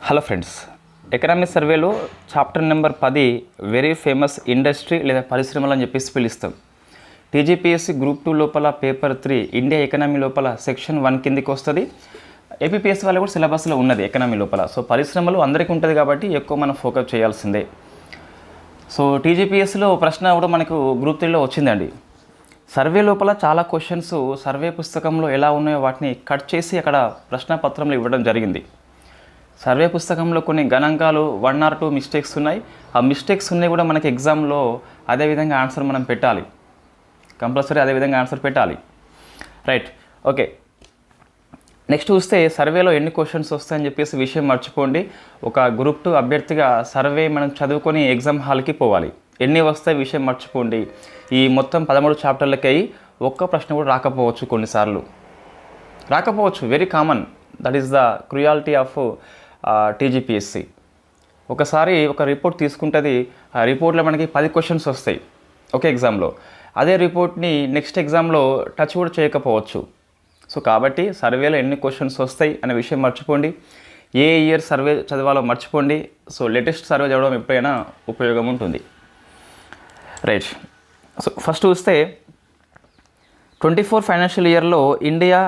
Hello friends, economic సర్వేలో chapter number 10 very famous industry లేదా పరిశ్రమలు అని చెప్పేసి పిలుస్తాం. టీజీపీఎస్సీ గ్రూప్ 2 లోపల పేపర్ 3 ఇండియా ఎకనామీ లోపల సెక్షన్ 1 కిందికి వస్తుంది. ఏపీపీఎస్సీ వాళ్ళు కూడా సిలబస్లో ఉన్నది ఎకనామీ లోపల. సో పరిశ్రమలు అందరికీ ఉంటుంది కాబట్టి ఎక్కువ మనం ఫోకస్ చేయాల్సిందే. సో టీజీపీఎస్సీలో ప్రశ్న కూడా మనకు గ్రూప్ 3లో వచ్చిందండి. సర్వే లోపల చాలా క్వశ్చన్స్ సర్వే పుస్తకంలో ఎలా ఉన్నాయో వాటిని కట్ చేసి అక్కడ ప్రశ్నపత్రంలో ఇవ్వడం జరిగింది. సర్వే పుస్తకంలో కొన్ని గణాంకాలు 1 or 2 మిస్టేక్స్ ఉన్నాయి. ఆ మిస్టేక్స్ ఉన్నాయి కూడా మనకి ఎగ్జామ్లో అదేవిధంగా ఆన్సర్ మనం పెట్టాలి, కంపల్సరీ అదేవిధంగా ఆన్సర్ పెట్టాలి. Right, okay. నెక్స్ట్ చూస్తే సర్వేలో ఎన్ని క్వశ్చన్స్ వస్తాయని చెప్పేసి విషయం మర్చిపోండి. ఒక గ్రూప్ 2 అభ్యర్థిగా సర్వే మనం చదువుకొని ఎగ్జామ్ హాల్కి పోవాలి. ఎన్ని వస్తాయి విషయం మర్చిపోండి. ఈ మొత్తం 13 చాప్టర్లకి ఒక్క ప్రశ్న కూడా రాకపోవచ్చు, కొన్నిసార్లు రాకపోవచ్చు. Very common. That is the cruelty of TGPSC. ఒకసారి ఒక రిపోర్ట్ తీసుకుంటుంది, ఆ రిపోర్ట్లో మనకి 10 క్వశ్చన్స్ వస్తాయి ఒకే ఎగ్జామ్లో. అదే రిపోర్ట్ని నెక్స్ట్ ఎగ్జామ్లో టచ్ కూడా చేయకపోవచ్చు. సో కాబట్టి సర్వేలో ఎన్ని క్వశ్చన్స్ వస్తాయి అనే విషయం మర్చిపోండి. ఏ ఇయర్ సర్వే చదవాలో మర్చిపోండి. సో లేటెస్ట్ సర్వే చదవడం ఎప్పుడైనా ఉపయోగం ఉంటుంది. రైట్, సో ఫస్ట్ చూస్తే 24 ఫైనాన్షియల్ ఇయర్లో ఇండియా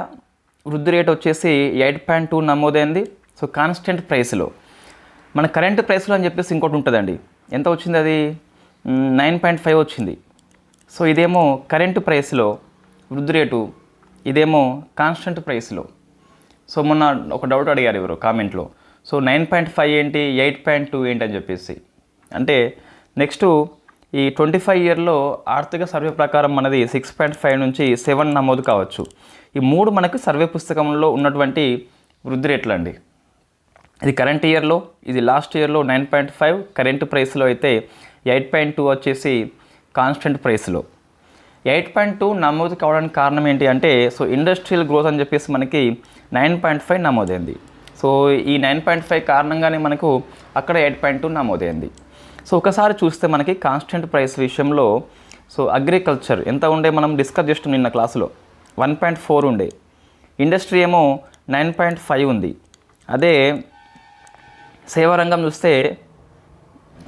వృద్ధి రేట్ వచ్చేసి 8.2 నమోదైంది. సో కాన్స్టెంట్ ప్రైస్లో, మన కరెంట్ ప్రైస్లో అని చెప్పేసి ఇంకోటి ఉంటుందండి. ఎంత వచ్చింది? అది 9.5 వచ్చింది. సో ఇదేమో కరెంట్ ప్రైస్లో వృద్ధి రేటు, ఇదేమో కాన్స్టెంట్ ప్రైస్లో. సో మొన్న ఒక డౌట్ అడిగారు ఎవరు కామెంట్లో. సో 9.5 ఏంటి, 8.2 ఏంటి అని చెప్పేసి. అంటే నెక్స్ట్ ఈ 25 ఇయర్లో ఆర్థిక సర్వే ప్రకారం మనది 6.5 నుంచి 7 నమోదు కావచ్చు. ఈ 3 మనకి సర్వే పుస్తకంలో ఉన్నటువంటి వృద్ధి రేట్లు అండి. ఇది కరెంట్ ఇయర్లో, ఇది లాస్ట్ ఇయర్లో 9.5 కరెంట్ ప్రైస్లో, అయితే 8.2 వచ్చేసి కాన్స్టెంట్ ప్రైస్లో. 8.2 నమోదు కావడానికి కారణం ఏంటి అంటే, సో ఇండస్ట్రియల్ గ్రోత్ అని చెప్పేసి మనకి 9.5 నమోదైంది. సో ఈ 9.5 కారణంగానే మనకు అక్కడ 8.2 నమోదైంది. సో ఒకసారి చూస్తే మనకి కాన్స్టెంట్ ప్రైస్ విషయంలో సో అగ్రికల్చర్ ఎంత ఉండే మనం డిస్కస్ చేస్తాం నిన్న క్లాసులో, 1.4 ఉండే. ఇండస్ట్రీ ఏమో 9.5 ఉంది. అదే సేవారంగం చూస్తే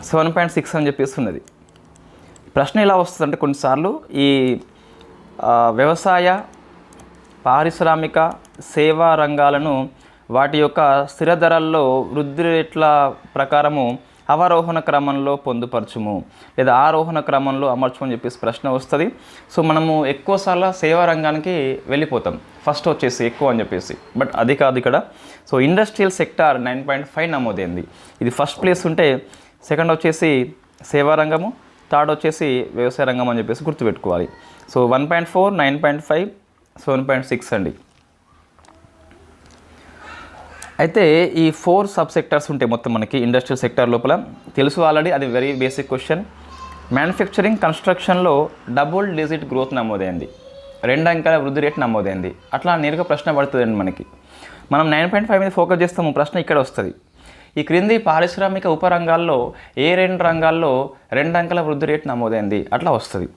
7.6 అని చెప్పేసి ఉన్నది. ప్రశ్న ఎలా వస్తుందంటే కొన్నిసార్లు ఈ వ్యవసాయ, పారిశ్రామిక, సేవా రంగాలను వాటి యొక్క స్థిర ధరల్లో వృద్ధి రేట్ల ప్రకారము అవరోహణ క్రమంలో పొందుపరచుము లేదా ఆరోహణ క్రమంలో అమర్చమని చెప్పేసి ప్రశ్న వస్తుంది. సో మనము ఎక్కువసార్లు సేవా రంగానికి వెళ్ళిపోతాం, ఫస్ట్ వచ్చేసి ఎక్కువ అని చెప్పేసి. బట్ అది కాదు ఇక్కడ. సో ఇండస్ట్రియల్ సెక్టార్ 9.5 నమోదైంది. ఇది ఫస్ట్ ప్లేస్ ఉంటే సెకండ్ వచ్చేసి సేవా రంగము, థర్డ్ వచ్చేసి వ్యవసాయ రంగం అని చెప్పేసి గుర్తుపెట్టుకోవాలి. సో 1.4, 9.5, 7.6 అండి. అయితే ఈ 4 సబ్ సెక్టార్స్ ఉంటాయి మొత్తం మనకి ఇండస్ట్రియల్ సెక్టార్ లోపల. తెలుసు ఆల్రెడీ, అది వెరీ బేసిక్ క్వశ్చన్. మ్యానుఫ్యాక్చరింగ్, కన్స్ట్రక్షన్లో డబుల్ డిజిట్ గ్రోత్ నమోదైంది, 2 అంకెల వృద్ధి రేటు నమోదైంది. అట్లా నేరుగా ప్రశ్న పడుతుందండి మనకి. మనం 9.5 మీద ఫోకస్ చేస్తాము, ప్రశ్న ఇక్కడ వస్తుంది. ఈ క్రింది పారిశ్రామిక ఉపరంగాల్లో ఏ 2 రంగాల్లో 2 అంకెల వృద్ధి రేటు నమోదైంది, అట్లా వస్తుంది.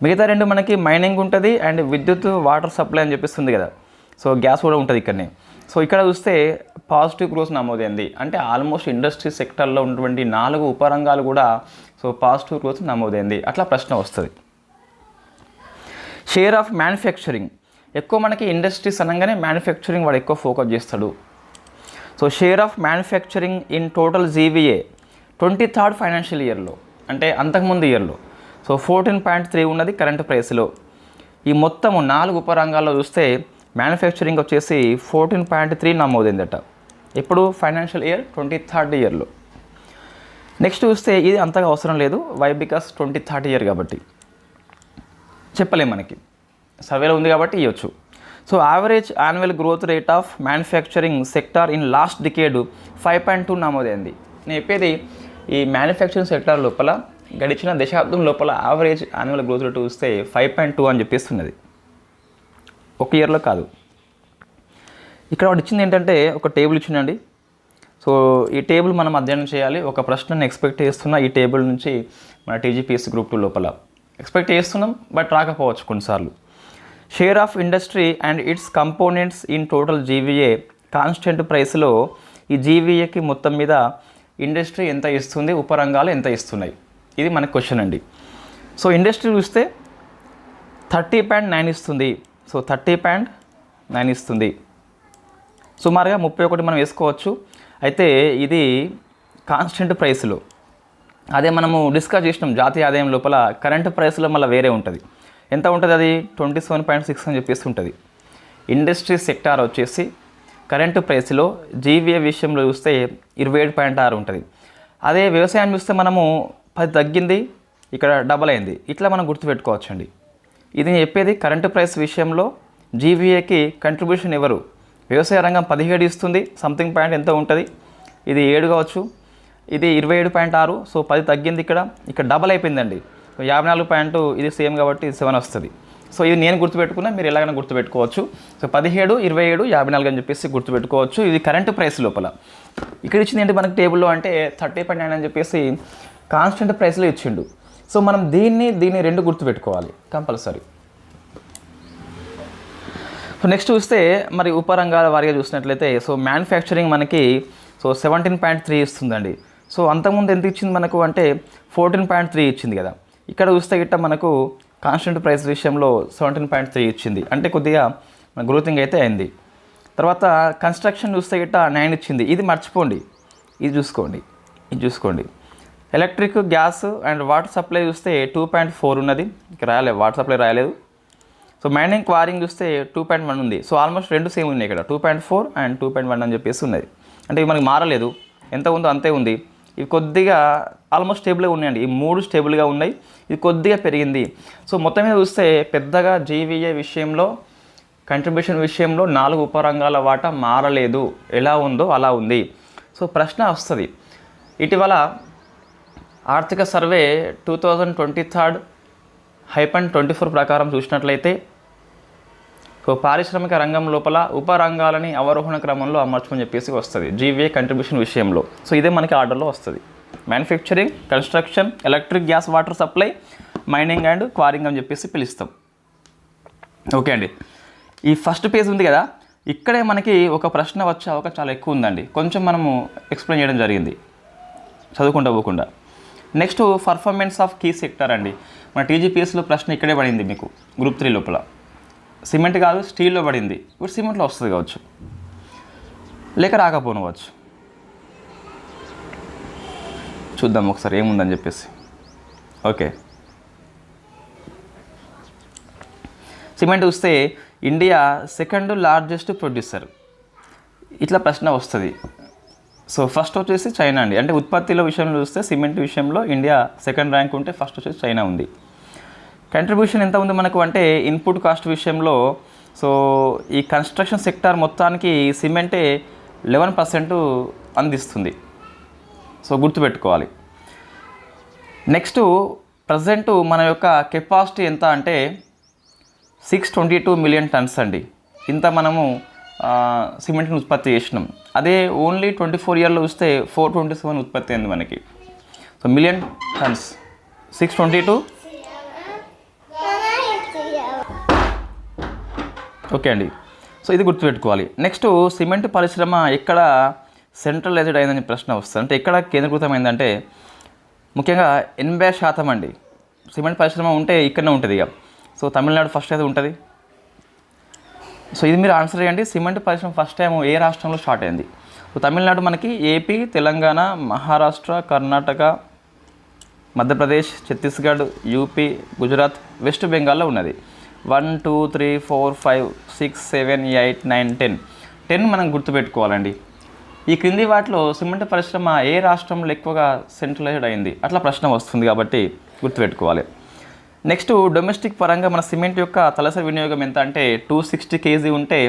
మిగతా 2 మనకి మైనింగ్ ఉంటుంది అండ్ విద్యుత్, వాటర్ సప్లై అని చెప్పిస్తుంది కదా. సో గ్యాస్ కూడా ఉంటుంది ఇక్కడనే. సో ఇక్కడ చూస్తే పాజిటివ్ గ్రోత్ నమోదైంది. అంటే ఆల్మోస్ట్ ఇండస్ట్రీ సెక్టర్లో ఉన్నటువంటి 4 ఉపరంగాలు కూడా సో పాజిటివ్ గ్రోత్ నమోదైంది. అట్లా ప్రశ్న వస్తుంది. షేర్ ఆఫ్ మ్యానుఫ్యాక్చరింగ్, ఎక్కువ మనకి ఇండస్ట్రీస్ అనగానే మ్యానుఫ్యాక్చరింగ్ వాడు ఎక్కువ ఫోకస్ చేస్తాడు. So share of manufacturing in total GVA 23rd financial ఇయర్లో, అంటే అంతకుముందు ఇయర్లో సో 14.3 ఉన్నది కరెంట్ ప్రైస్లో. ఈ మొత్తము 4 ఉపరంగాల్లో చూస్తే మ్యానుఫ్యాక్చరింగ్ వచ్చేసి 14.3 నమోదైందట. ఎప్పుడు? ఫైనాన్షియల్ ఇయర్ 23rd ఇయర్లో. నెక్స్ట్ చూస్తే ఇది అంతగా అవసరం లేదు. వై? బికాస్ 23rd ఇయర్ కాబట్టి చెప్పలేం, మనకి సర్వేలో ఉంది కాబట్టి ఇవ్వచ్చు. So average annual growth rate of manufacturing sector in last decade 5.2 నమోదైంది. నేను చెప్పేది ఈ మ్యానుఫ్యాక్చరింగ్ సెక్టార్ లోపల గడిచిన దశాబ్దం లోపల యావరేజ్ యాన్యువల్ గ్రోత్ రేట్ చూస్తే 5.2 అని చెప్పేస్తున్నది, ఒక ఇయర్లో కాదు. ఇక్కడ వాడు ఇచ్చింది ఏంటంటే ఒక టేబుల్ ఇచ్చిందండి. సో ఈ టేబుల్ మనం అధ్యయనం చేయాలి. ఒక ప్రశ్నను ఎక్స్పెక్ట్ చేస్తున్నా ఈ టేబుల్ నుంచి మన టీజీపీఎస్సీ గ్రూప్ 2 లోపల ఎక్స్పెక్ట్ చేస్తున్నాం, బట్ రాకపోవచ్చు కొన్నిసార్లు. Share of industry and it's components in total GVA constant ప్రైస్లో ఈ జీవీఏకి మొత్తం మీద ఇండస్ట్రీ ఎంత ఇస్తుంది, ఉపరంగాలు ఎంత ఇస్తున్నాయి, ఇది మన క్వశ్చన్ అండి. సో ఇండస్ట్రీ చూస్తే 30.9 ఇస్తుంది. సో 30.9 ఇస్తుంది. సుమారుగా 31 మనం వేసుకోవచ్చు. అయితే ఇది కాన్స్టెంట్ ప్రైస్లో. అదే మనము డిస్కస్ చేసినాం జాతీయ ఆదాయం లోపల కరెంట్ ప్రైస్లో మళ్ళీ వేరే ఉంటుంది. ఎంత ఉంటుంది? అది 27.6 అని చెప్పేసి ఉంటుంది. ఇండస్ట్రీ సెక్టార్ వచ్చేసి కరెంటు ప్రైస్లో జీవీఏ విషయంలో చూస్తే 27.6 ఉంటుంది. అదే వ్యవసాయం చూస్తే మనము 10 తగ్గింది, ఇక్కడ డబల్ అయింది. ఇట్లా మనం గుర్తుపెట్టుకోవచ్చండి. ఇది నేను చెప్పేది కరెంటు ప్రైస్ విషయంలో జీవీఏకి కంట్రిబ్యూషన్ ఎవరు? వ్యవసాయ రంగం 17 ఇస్తుంది, సంథింగ్ పాయింట్ ఎంత ఉంటుంది, ఇది 7 కావచ్చు, ఇది 27.6. సో 10 తగ్గింది, ఇక్కడ డబల్ అయిపోయిందండి. 54 ఇది సేమ్ కాబట్టి ఇది 7 వస్తుంది. సో ఇది నేను గుర్తుపెట్టుకున్నా, మీరు ఎలాగైనా గుర్తుపెట్టుకోవచ్చు. సో 17, 27, 54 అని చెప్పేసి గుర్తుపెట్టుకోవచ్చు. ఇది కరెంటు ప్రైస్ లోపల. ఇక్కడ ఇచ్చింది ఏంటి మనకి టేబుల్లో అంటే 30.9 అని చెప్పేసి కాన్స్టెంట్ ప్రైస్లో ఇచ్చిండు. సో మనం దీన్ని రెండు గుర్తుపెట్టుకోవాలి కంపల్సరీ. సో నెక్స్ట్ చూస్తే మరి ఉపరంగాల వారిగా చూసినట్లయితే సో మ్యానుఫ్యాక్చరింగ్ మనకి సో 17.3 ఇస్తుందండి. సో అంతకుముందు ఎంత ఇచ్చింది మనకు అంటే 14.3 ఇచ్చింది కదా. ఇక్కడ చూస్తే గిట్ట మనకు కాన్స్టెంట్ ప్రైస్ విషయంలో 17.3 ఇచ్చింది, అంటే కొద్దిగా గ్రోతింగ్ అయితే అయింది. తర్వాత కన్స్ట్రక్షన్ చూస్తే గిట్ట 9 ఇచ్చింది. ఇది మర్చిపోండి, ఇది చూసుకోండి. Electric, gas and water supply చూస్తే 2.4 ఉన్నది, ఇక్కడ రాయలేదు, వాటర్ సప్లై రాయలేదు. సో మైనింగ్, క్వారింగ్ చూస్తే 2.1 ఉంది. సో ఆల్మోస్ట్ రెండు సేమ్ ఉన్నాయి ఇక్కడ, 2.4 అండ్ 2.1 అని చెప్పేసి ఉన్నది. అంటే ఇవి మనకి మారలేదు, ఎంత ఉందో అంతే ఉంది. ఇవి కొద్దిగా ఆల్మోస్ట్ స్టేబుల్గా ఉన్నాయండి. ఈ 3 స్టేబుల్గా ఉన్నాయి, ఇది కొద్దిగా పెరిగింది. సో మొత్తం మీద చూస్తే పెద్దగా జీవీఏ విషయంలో కంట్రిబ్యూషన్ విషయంలో 4 ఉపరంగాల వాటా మారలేదు, ఎలా ఉందో అలా ఉంది. సో ప్రశ్న వస్తుంది, ఇటీవల ఆర్థిక సర్వే 2023 హైపన్ 24 ప్రకారం చూసినట్లయితే సో పారిశ్రామిక రంగం లోపల ఉపరంగాలని అవరోహణ క్రమంలో అమర్చమని చెప్పేసి వస్తుంది జీవీఏ కంట్రిబ్యూషన్ విషయంలో. సో ఇదే మనకి ఆర్డర్లో వస్తుంది. Manufacturing, construction, electric, gas, water supply, mining and quarrying అని చెప్పేసి పిలుస్తాం. ఓకే అండి, ఈ ఫస్ట్ పేజ్ ఉంది కదా, ఇక్కడే మనకి ఒక ప్రశ్న వచ్చే అవకాశం చాలా ఎక్కువ ఉందండి. కొంచెం మనము ఎక్స్ప్లెయిన్ చేయడం జరిగింది చదువుకుంటూ పోకుండా. Next performance of key sector అండి. మన టీజీపీఎస్లో ప్రశ్న ఇక్కడే పడింది మీకు గ్రూప్ 3 లోపల. సిమెంట్ కాదు, స్టీల్లో పడింది. ఇప్పుడు సిమెంట్లో వస్తుంది కావచ్చు, లేక రాకపోవచ్చు. చూద్దాం ఒకసారి ఏముందని చెప్పేసి. ఓకే, సిమెంట్ చూస్తే ఇండియా సెకండ్ లార్జెస్ట్ ప్రొడ్యూసర్, ఇట్లా ప్రశ్న వస్తుంది. సో ఫస్ట్ వచ్చేసి చైనా అండి. అంటే ఉత్పత్తిలో విషయంలో చూస్తే సిమెంట్ విషయంలో ఇండియా సెకండ్ ర్యాంక్ ఉంటే ఫస్ట్ వచ్చేసి చైనా ఉంది. కంట్రిబ్యూషన్ ఎంత ఉంది మనకు అంటే ఇన్పుట్ కాస్ట్ విషయంలో సో ఈ కన్స్ట్రక్షన్ సెక్టార్ మొత్తానికి సిమెంటే 11% అందిస్తుంది. సో గుర్తుపెట్టుకోవాలి. నెక్స్ట్ ప్రజెంటు మన యొక్క కెపాసిటీ ఎంత అంటే 622 మిలియన్ టన్స్ అండి. ఇంత మనము సిమెంట్ని ఉత్పత్తి చేసినాం. అదే ఓన్లీ 24 ఇయర్లో చూస్తే 427 ఉత్పత్తి అయింది మనకి. So million tons 622. ఓకే అండి, సో ఇది గుర్తుపెట్టుకోవాలి. నెక్స్ట్ సిమెంట్ పరిశ్రమ ఎక్కడ సెంట్రలైజ్డ్ అయిందని ప్రశ్న వస్తుంది. అంటే ఎక్కడ కేంద్రీకృతమైందంటే ముఖ్యంగా 80% అండి సిమెంట్ పరిశ్రమ ఉంటే ఇక్కడనే ఉంటుంది ఇక. సో తమిళనాడు ఫస్ట్ అయితే ఉంటుంది. సో ఇది మీరు ఆన్సర్ చేయండి. సిమెంట్ పరిశ్రమ ఫస్ట్ టైం ఏ రాష్ట్రంలో స్టార్ట్ అయింది? సో తమిళనాడు మనకి, AP, Telangana, Maharashtra, Karnataka, Madhya Pradesh, Chhattisgarh, UP, Gujarat, west బెంగాల్లో ఉన్నది. 1 2 3 4 5 6 7 8 9 10 మనం గుర్తుపెట్టుకోవాలండి. ఈ క్రింది వాటిలో సిమెంట్ పరిశ్రమ ఏ రాష్ట్రంలో ఎక్కువగా సెంట్రలైజ్డ్ అయింది అట్లా ప్రశ్న వస్తుంది కాబట్టి గుర్తుపెట్టుకోవాలి. నెక్స్ట్ డొమెస్టిక్ పరంగా మన సిమెంట్ యొక్క తలసరి వినియోగం ఎంత అంటే 260 kg ఉంటే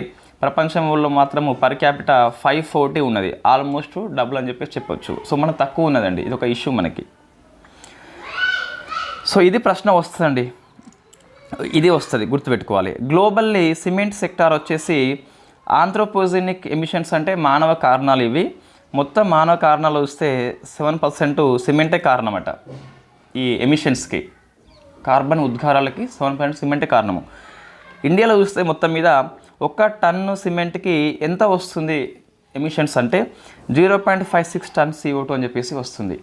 ప్రపంచంలో మాత్రము పర్ క్యాపిటా 540 ఉన్నది. ఆల్మోస్ట్ డబుల్ అని చెప్పేసి చెప్పొచ్చు. సో మనకు తక్కువ ఉన్నదండి, ఇది ఒక ఇష్యూ మనకి. సో ఇది ప్రశ్న వస్తుందండి, ఇది వస్తుంది గుర్తుపెట్టుకోవాలి. గ్లోబల్లీ సిమెంట్ సెక్టార్ వచ్చేసి ఆంథ్రోపోజెనిక్ ఎమిషన్స్ అంటే మానవ కారణాలు. ఇవి మొత్తం మానవ కారణాలు వస్తే 7% సిమెంటే కారణమట. ఈ ఎమిషన్స్కి, కార్బన్ ఉద్గారాలకి 7% సిమెంటే కారణము. ఇండియాలో చూస్తే మొత్తం మీద 1 టన్ను సిమెంట్కి ఎంత వస్తుంది ఎమిషన్స్ అంటే 0.56 టన్ CO2 అని చెప్పేసి వస్తుంది.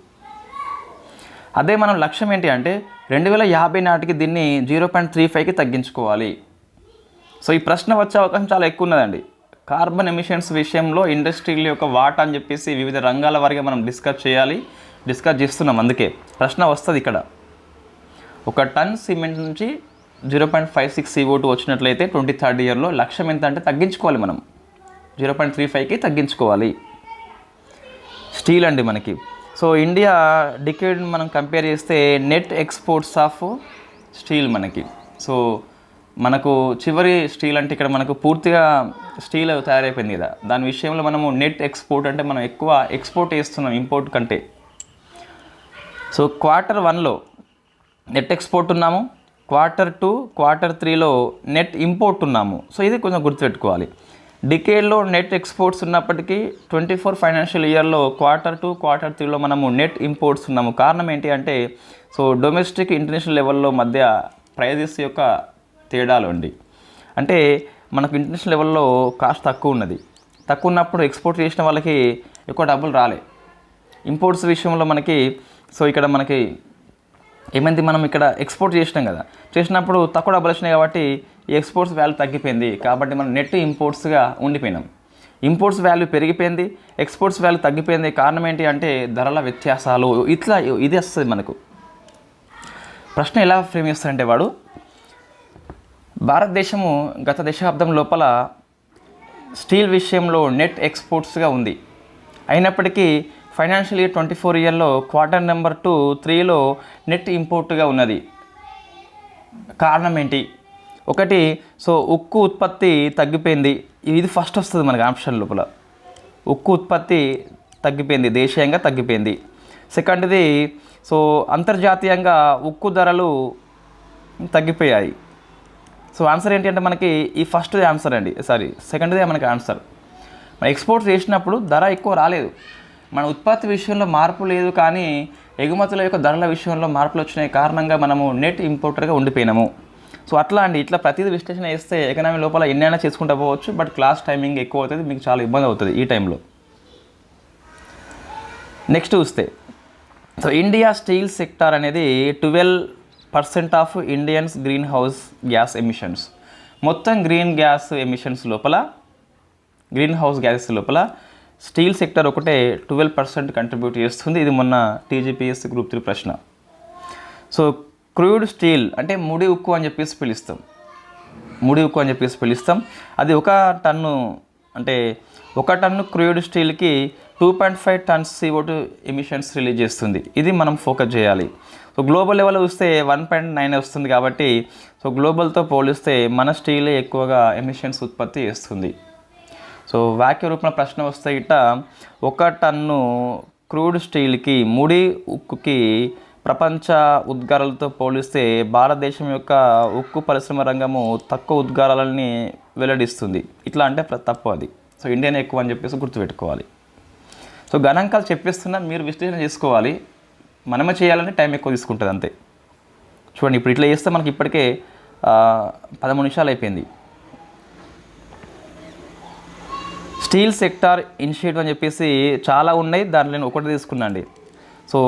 అదే మనం లక్ష్యం ఏంటి అంటే 2050 నాటికి దీన్ని 0.35కి తగ్గించుకోవాలి. సో ఈ ప్రశ్న వచ్చే అవకాశం చాలా ఎక్కువ ఉన్నదండి. కార్బన్ ఎమిషన్స్ విషయంలో ఇండస్ట్రీల యొక్క వాటా అని చెప్పేసి వివిధ రంగాల వారిగా మనం డిస్కస్ చేస్తున్నాం. అందుకే ప్రశ్న వస్తుంది ఇక్కడ. 1 టన్ సిమెంట్ నుంచి 0.56 CO2 వచ్చినట్లయితే 2030 ఇయర్లో లక్ష్యం ఎంత అంటే తగ్గించుకోవాలి, మనం 0.35కి తగ్గించుకోవాలి. స్టీల్ అండి మనకి. సో ఇండియా డికేడ్ మనం కంపేర్ చేస్తే నెట్ ఎక్స్పోర్ట్స్ ఆఫ్ స్టీల్ మనకి. సో మనకు చివరి స్టీల్ అంటే ఇక్కడ మనకు పూర్తిగా స్టీల్ తయారైపోయింది కదా, దాని విషయంలో మనము నెట్ ఎక్స్పోర్ట్ అంటే మనం ఎక్కువ ఎక్స్పోర్ట్ చేస్తున్నాం ఇంపోర్ట్ కంటే. సో Q1లో నెట్ ఎక్స్పోర్ట్ ఉన్నాము, Q2, Q3లో నెట్ ఇంపోర్ట్ ఉన్నాము. సో ఇది కొంచెం గుర్తుపెట్టుకోవాలి. డికేడ్లో నెట్ ఎక్స్పోర్ట్స్ ఉన్నప్పటికీ 24 ఫైనాన్షియల్ ఇయర్లో Q2, Q3లో మనము నెట్ ఇంపోర్ట్స్ ఉన్నాము. కారణం ఏంటి అంటే సో డొమెస్టిక్ ఇంటర్నేషనల్ లెవెల్లో మధ్య ప్రైజెస్ యొక్క తేడాలు అండి. అంటే మనకు ఇంటర్నేషనల్ లెవెల్లో కాస్ట్ తక్కువ ఉన్నప్పుడు ఎక్స్పోర్ట్ చేసిన వాళ్ళకి ఎక్కువ డబ్బులు రాలే. ఇంపోర్ట్స్ విషయంలో మనకి సో ఇక్కడ మనకి ఏమైంది, మనం ఇక్కడ ఎక్స్పోర్ట్ చేసినప్పుడు తక్కువ డబ్బులు వచ్చినాయి కాబట్టి ఈ ఎక్స్పోర్ట్స్ వాల్యూ తగ్గిపోయింది. కాబట్టి మనం నెట్ ఇంపోర్ట్స్గా ఉండిపోయినాం. ఇంపోర్ట్స్ వాల్యూ పెరిగిపోయింది, ఎక్స్పోర్ట్స్ వాల్యూ తగ్గిపోయింది. కారణం ఏంటి అంటే ధరల వ్యత్యాసాలు. ఇట్లా ఇది వస్తుంది మనకు. ప్రశ్న ఎలా ఫ్రేమ్ చేస్తారంటే వాడు, భారతదేశము గత దశాబ్దం లోపల స్టీల్ విషయంలో నెట్ ఎక్స్పోర్ట్స్గా ఉంది. అయినప్పటికీ ఫైనాన్షియల్ ఇయర్ 24 ఇయర్లో Q2, 3లో నెట్ ఇంపోర్ట్గా ఉన్నది. కారణం ఏంటి? ఒకటి, సో ఉక్కు ఉత్పత్తి తగ్గిపోయింది. ఇది ఫస్ట్ వస్తుంది మనకి ఆప్షన్ లోపల. ఉక్కు ఉత్పత్తి తగ్గిపోయింది, దేశీయంగా తగ్గిపోయింది. సెకండ్ది, సో అంతర్జాతీయంగా ఉక్కు ధరలు తగ్గిపోయాయి. సో ఆన్సర్ ఏంటి అంటే మనకి ఈ ఫస్ట్ది ఆన్సర్ అండి, సెకండ్దే మనకి ఆన్సర్. మనం ఎక్స్పోర్ట్ చేసినప్పుడు ధర ఎక్కువ రాలేదు, మన ఉత్పత్తి విషయంలో మార్పు లేదు, కానీ ఎగుమతుల యొక్క ధరల విషయంలో మార్పులు వచ్చినాయి. కారణంగా మనము నెట్ ఇంపోర్టర్గా ఉండిపోయినాము. సో అట్లా అండి, ఇట్లా ప్రతిదీ విశ్లేషణ చేస్తే ఎకనామీ లోపల ఎన్నైనా చేసుకుంటూ పోవచ్చు. బట్ క్లాస్ టైమింగ్ ఎక్కువ అవుతుంది, మీకు చాలా ఇబ్బంది అవుతుంది ఈ టైంలో. నెక్స్ట్ చూస్తే సో ఇండియా స్టీల్ సెక్టార్ అనేది 12% of Indians green house gas emissions. మొత్తం గ్రీన్ హౌస్ గ్యాసెస్ లోపల స్టీల్ సెక్టర్ ఒకటే 12% కంట్రిబ్యూట్ చేస్తుంది. ఇది మొన్న TGPS గ్రూప్ 3 ప్రశ్న. సో క్రూడ్ స్టీల్ అంటే ముడి ఉక్కు అని చెప్పేసి పిలుస్తాం. అది 1 టన్ను అంటే 1 టన్ను క్రూడ్ స్టీల్కి 2.5 టన్స్ CO2 ఎమిషన్స్ రిలీజ్ చేస్తుంది. ఇది మనం ఫోకస్ చేయాలి. సో గ్లోబల్ లెవెల్లో చూస్తే 1.9 వస్తుంది. కాబట్టి సో గ్లోబల్తో పోలిస్తే మన స్టీలే ఎక్కువగా ఎమిషన్స్ ఉత్పత్తి చేస్తుంది. సో వాక్య రూపంలో ప్రశ్న వస్తే ఇట్ట 1 టన్ను క్రూడ్ స్టీల్కి ముడి ఉక్కుకి ప్రపంచ ఉద్గారాలతో పోలిస్తే భారతదేశం యొక్క ఉక్కు పరిశ్రమ రంగము తక్కువ ఉద్గారాలని వెల్లడిస్తుంది. ఇట్లా అంటే తప్పు అది. సో ఇండియానే ఎక్కువ అని చెప్పేసి గుర్తుపెట్టుకోవాలి. సో గణాంకాలు చెప్పేస్తున్నా, మీరు విశ్లేషణ చేసుకోవాలి. మనమే చేయాలంటే టైం ఎక్కువ తీసుకుంటుంది అంతే. చూడండి, ఇప్పుడు ఇట్లా చేస్తే మనకి ఇప్పటికే 13 నిమిషాలు అయిపోయింది. స్టీల్ సెక్టార్ ఇనిషియేటివ్ అని చెప్పేసి చాలా ఉన్నాయి, దాంట్లో నేను ఒకటి తీసుకున్నాండి. సో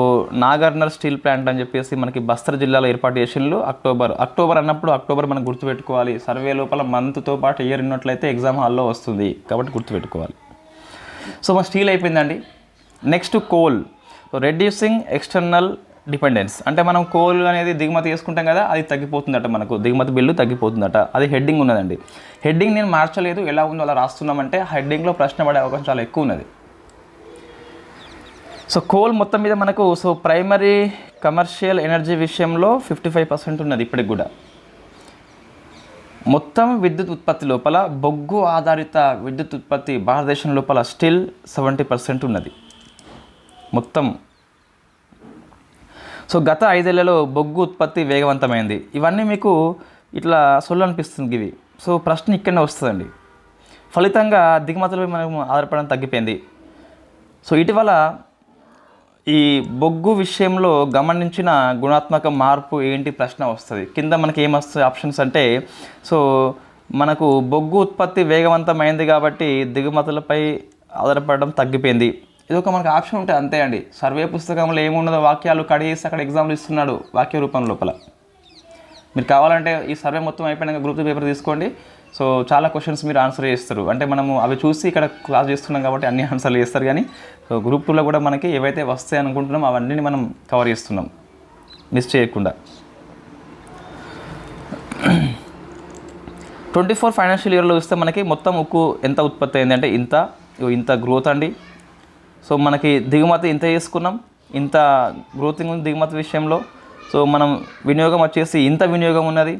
నాగర్నర్ స్టీల్ ప్లాంట్ అని చెప్పేసి మనకి బస్తర్ జిల్లాలో ఏర్పాటు చేసిండ్రు. అక్టోబర్ అన్నప్పుడు అక్టోబర్ మనం గుర్తుపెట్టుకోవాలి. సర్వే లోపల మంత్తో పాటు ఇయర్ ఉన్నట్లయితే ఎగ్జామ్ హాల్లో వస్తుంది, కాబట్టి గుర్తుపెట్టుకోవాలి. సో మన స్టీల్ అయిపోయిందండి. Next coal. So reducing external dependence అంటే మనం కోల్ అనేది దిగుమతి చేసుకుంటాం కదా, అది తగ్గిపోతుందట, మనకు దిగుమతి బిల్లు తగ్గిపోతుందట. అది హెడ్డింగ్ ఉన్నదండి. హెడ్డింగ్ నేను మార్చలేదు, ఎలా ఉందో అలా రాస్తున్నామంటే హెడ్డింగ్లో ప్రశ్న పడే అవకాశం చాలా ఎక్కువ ఉన్నది. సో కోల్ మొత్తం మీద మనకు సో ప్రైమరీ కమర్షియల్ ఎనర్జీ విషయంలో 55% ఉన్నది ఇప్పటికి కూడా. మొత్తం విద్యుత్ ఉత్పత్తి లోపల బొగ్గు ఆధారిత విద్యుత్ ఉత్పత్తి భారతదేశం లోపల స్టిల్ 70% ఉన్నది మొత్తం. సో గత 5 ఏళ్లలో బొగ్గు ఉత్పత్తి వేగవంతమైంది. ఇవన్నీ మీకు ఇట్లా అనిపిస్తుంది ఇవి. సో ప్రశ్న ఇక్కడనే వస్తుందండి. ఫలితంగా దిగుమతులపై మనం ఆధారపడడం తగ్గిపోయింది. సో ఇటీవల ఈ బొగ్గు విషయంలో గమనించిన గుణాత్మక మార్పు ఏంటి ప్రశ్న వస్తుంది. కింద మనకి ఏమొస్తాయి ఆప్షన్స్ అంటే, సో మనకు బొగ్గు ఉత్పత్తి వేగవంతమైంది కాబట్టి దిగుమతులపై ఆధారపడడం తగ్గిపోయింది. ఇది ఒక మనకు ఆప్షన్ ఉంటుంది అంతే అండి. సర్వే పుస్తకంలో ఏముండదో వాక్యాలు కడిగేసి అక్కడ ఎగ్జామ్లు ఇస్తున్నాడు వాక్య రూపం లోపల. మీరు కావాలంటే ఈ సర్వే మొత్తం అయిపోయినాక గ్రూప్ పేపర్ తీసుకోండి. సో చాలా క్వశ్చన్స్ మీరు ఆన్సర్ చేస్తారు. అంటే మనము అవి చూసి ఇక్కడ క్లాస్ చేస్తున్నాం కాబట్టి అన్ని ఆన్సర్లు చేస్తారు. కానీ సో గ్రూప్ 2లో కూడా మనకి ఏవైతే వస్తాయి అనుకుంటున్నాం అవన్నీ మనం కవర్ చేస్తున్నాం మిస్ చేయకుండా. 24 ఫైనాన్షియల్ ఇయర్లో చూస్తే మనకి మొత్తం ఉక్కు ఎంత ఉత్పత్తి అయింది అంటే ఇంత గ్రోత్ అండి. సో మనకి దిగుమతి ఇంత చేసుకున్నాం, ఇంత గ్రోతింగ్ ఉంది దిగుమతి విషయంలో. సో మనం వినియోగం వచ్చేసి ఇంత వినియోగం ఉన్నది,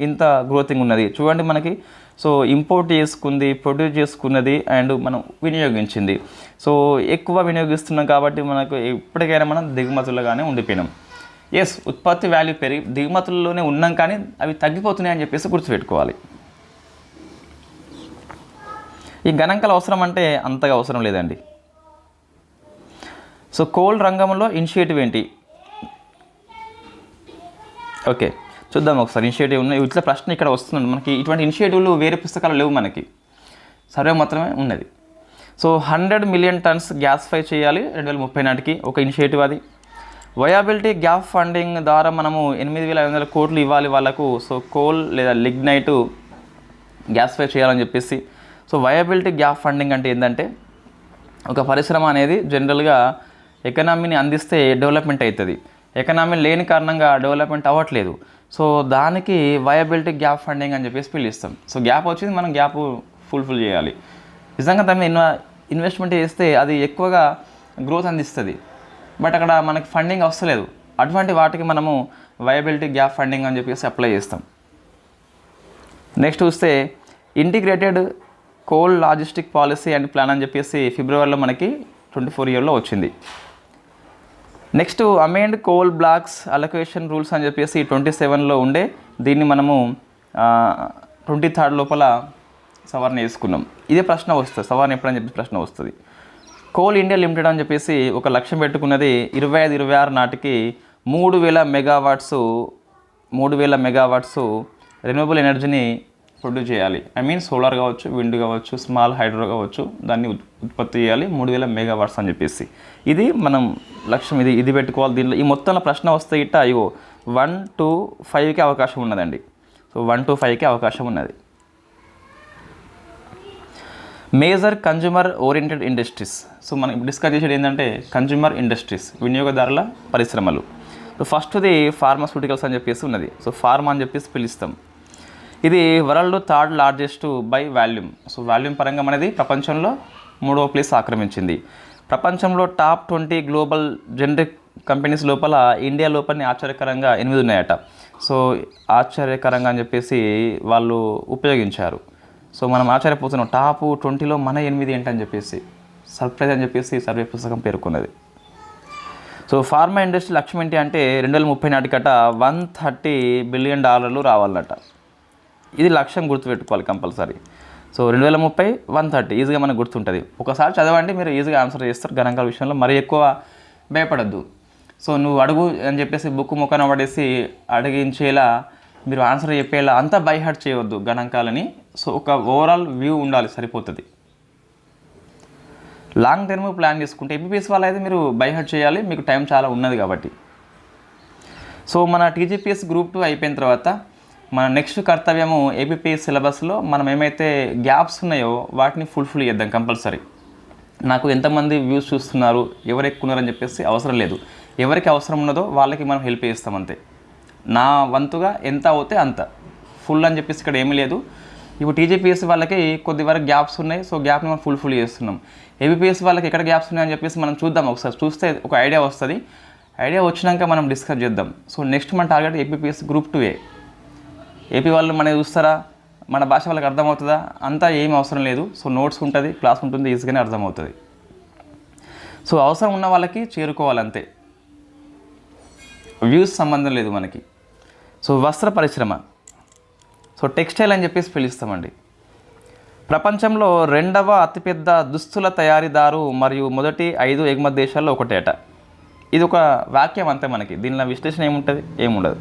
ఇంత గ్రోతింగ్ ఉన్నది. చూడండి మనకి సో ఇంపోర్ట్ చేసుకుంది, ప్రొడ్యూస్ చేసుకున్నది అండ్ మనం వినియోగించింది. సో ఎక్కువ వినియోగిస్తున్నాం కాబట్టి మనకు ఎప్పటికైనా మనం దిగుమతులుగానే ఉండిపోయినాం. ఎస్, ఉత్పత్తి వాల్యూ పెరిగి దిగుమతుల్లోనే ఉన్నాం కానీ అవి తగ్గిపోతున్నాయి అని చెప్పేసి గుర్తుపెట్టుకోవాలి. ఈ గణాంకాలు అవసరం అంటే అంతగా అవసరం లేదండి. సో కోల్ రంగంలో ఇనిషియేటివ్ ఏంటి? ఓకే, చూద్దాం ఒకసారి. ఇనిషియేటివ్ ఉన్నాయి ఇట్లా ప్రశ్న ఇక్కడ వస్తుంది మనకి. ఇటువంటి ఇనిషియేటివ్లు వేరే పుస్తకాలు లేవు మనకి, సర్వే మాత్రమే ఉన్నది. సో 100 మిలియన్ టన్స్ గ్యాస్ ఫై చేయాలి 2030 నాటికి ఒక ఇనిషియేటివ్ అది. వయాబిలిటీ గ్యాప్ ఫండింగ్ ద్వారా మనము 8,500 కోట్లు ఇవ్వాలి వాళ్ళకు. సో కోల్ లేదా లిగ్నైట్ గ్యాస్ ఫై చేయాలని చెప్పేసి. సో వయాబిలిటీ గ్యాప్ ఫండింగ్ అంటే ఏంటంటే ఒక పరిశ్రమ అనేది జనరల్గా ఎకనామీని అందిస్తే డెవలప్మెంట్ అవుతుంది. ఎకనామీ లేని కారణంగా డెవలప్మెంట్ అవ్వట్లేదు. సో దానికి వయబిలిటీ గ్యాప్ ఫండింగ్ అని చెప్పేసి పిలుస్తాం. సో గ్యాప్ వచ్చింది, మనం గ్యాప్ ఫుల్ఫిల్ చేయాలి. నిజంగా తమ ఇన్వెస్ట్మెంట్ చేస్తే అది ఎక్కువగా గ్రోత్ అందిస్తుంది, బట్ అక్కడ మనకి ఫండింగ్ వస్తలేదు. అటువంటి వాటికి మనము వయబిలిటీ గ్యాప్ ఫండింగ్ అని చెప్పేసి అప్లై చేస్తాం. నెక్స్ట్ చూస్తే integrated coal logistic policy and plan అని చెప్పేసి ఫిబ్రవరిలో మనకి 24 ఇయర్లో వచ్చింది. Next amend coal blocks allocation rules అని చెప్పేసి 27లో ఉండే, దీన్ని మనము 23 లోపల సవరణ చేసుకున్నాం. ఇదే ప్రశ్న వస్తుంది, సవరణ ఎప్పుడని చెప్పి ప్రశ్న వస్తుంది. కోల్ ఇండియా లిమిటెడ్ అని చెప్పేసి ఒక లక్ష్యం పెట్టుకున్నది 25-26 నాటికి 3,000 మెగావాట్స్ రెన్యూవబుల్ ఎనర్జీని ప్రొడ్యూస్ చేయాలి. ఐ మీన్ సోలార్ కావచ్చు, విండ్ కావచ్చు, స్మాల్ హైడ్రో కావచ్చు, దాన్ని ఉత్పత్తి చేయాలి 3,000 మెగావాట్స్ అని చెప్పేసి. ఇది మనం లక్ష్యం, ఇది పెట్టుకోవాలి. దీనిలో ఈ మొత్తంలో ప్రశ్న వస్తే ఇట్ట అయ్యో 1 to 5కి అవకాశం ఉన్నదండి. సో 1 to 5కి అవకాశం ఉన్నది. Major consumer oriented industries. So మనం డిస్కస్ చేసేది ఏంటంటే కన్జ్యూమర్ ఇండస్ట్రీస్, వినియోగదారుల పరిశ్రమలు. సో ఫస్ట్ది ఫార్మాస్యూటికల్స్ అని చెప్పేసి ఉన్నది. సో ఫార్మా అని చెప్పేసి పిలుస్తాం. ఇది world 3rd largest by volume. So volume పరంగా అనేది ప్రపంచంలో 3వ ప్లేస్ ఆక్రమించింది. ప్రపంచంలో టాప్ 20 గ్లోబల్ జనరిక్ కంపెనీస్ లోపల ఇండియా లోపలనే ఆశ్చర్యకరంగా 8 ఉన్నాయట. సో ఆశ్చర్యకరంగా అని చెప్పేసి వాళ్ళు ఉపయోగించారు. సో మనం ఆశ్చర్యపోతున్నాం, టాప్ 20లో మన 8 ఏంటని చెప్పేసి సర్ప్రైజ్ అని చెప్పేసి సర్వే పుస్తకం పేర్కొన్నది. సో ఫార్మా ఇండస్ట్రీ లక్ష్యం ఏంటి అంటే 2030 నాటికట $130 బిలియన్ రావాలట. ఇది లక్ష్యం గుర్తుపెట్టుకోవాలి కంపల్సరీ. సో 2030 130 ఈజీగా మనకు గుర్తుంటుంది. ఒకసారి చదవండి, మీరు ఈజీగా ఆన్సర్ చేస్తారు. గణాంకాల విషయంలో మరీ ఎక్కువ భయపడద్దు. సో నువ్వు అడుగు అని చెప్పేసి బుక్ ముఖాన పడేసి అడిగించేలా మీరు ఆన్సర్ చెప్పేలా అంతా బై హార్ట్ చేయవద్దు గణాంకాలని. సో ఒక ఓవరాల్ వ్యూ ఉండాలి, సరిపోతుంది. లాంగ్ టర్మ్ ప్లాన్ చేసుకుంటే ఎంబీబీఎస్ వాళ్ళు అయితే మీరు బై హార్ట్ చేయాలి, మీకు టైం చాలా ఉన్నది కాబట్టి. సో మన టీజీపీఎస్ గ్రూప్ 2 అయిపోయిన తర్వాత మన నెక్స్ట్ కర్తవ్యము ఏపీపీఎస్ సిలబస్లో మనం ఏమైతే గ్యాప్స్ ఉన్నాయో వాటిని ఫుల్ఫిల్ చేద్దాం కంపల్సరీ. నాకు ఎంతమంది వ్యూస్ చూస్తున్నారు, ఎవరు ఎక్కున్నారని చెప్పేసి అవసరం లేదు. ఎవరికి అవసరం ఉన్నదో వాళ్ళకి మనం హెల్ప్ చేస్తాం అంతే. నా వంతుగా ఎంత అవుతే అంత, ఫుల్ అని చెప్పేసి ఇక్కడ ఏమీ లేదు. ఇప్పుడు టీజీపీఎస్ వాళ్ళకి కొద్ది వరకు గ్యాప్స్ ఉన్నాయి. సో గ్యాప్ని మనం ఫుల్ఫిల్ చేస్తున్నాం. ఏపీపీఎస్ వాళ్ళకి ఎక్కడ గ్యాప్స్ ఉన్నాయని చెప్పేసి మనం చూద్దాం. ఒకసారి చూస్తే ఒక ఐడియా వస్తుంది. ఐడియా వచ్చినాక మనం డిస్కస్ చేద్దాం. సో నెక్స్ట్ మన టార్గెట్ ఏపీపీఎస్ గ్రూప్ 2. ఏపీ వాళ్ళు మనకి చూస్తారా, మన భాష వాళ్ళకి అర్థమవుతుందా, అంతా ఏం అవసరం లేదు. సో నోట్స్ ఉంటుంది, క్లాస్ ఉంటుంది, ఈజీగానే అర్థమవుతుంది. సో అవసరం ఉన్న వాళ్ళకి చేరుకోవాలంతే, వ్యూస్ సంబంధం లేదు మనకి. సో వస్త్ర పరిశ్రమ, సో టెక్స్టైల్ అని చెప్పేసి పిలుస్తామండి. ప్రపంచంలో 2వ అతిపెద్ద దుస్తుల తయారీదారు మరియు మొదటి 5 ఎగుమతి దేశాల్లో ఒకటేట. ఇది ఒక వాక్యం అంతే మనకి, దీనిలో విశ్లేషణ ఏముంటుంది, ఏముండదు.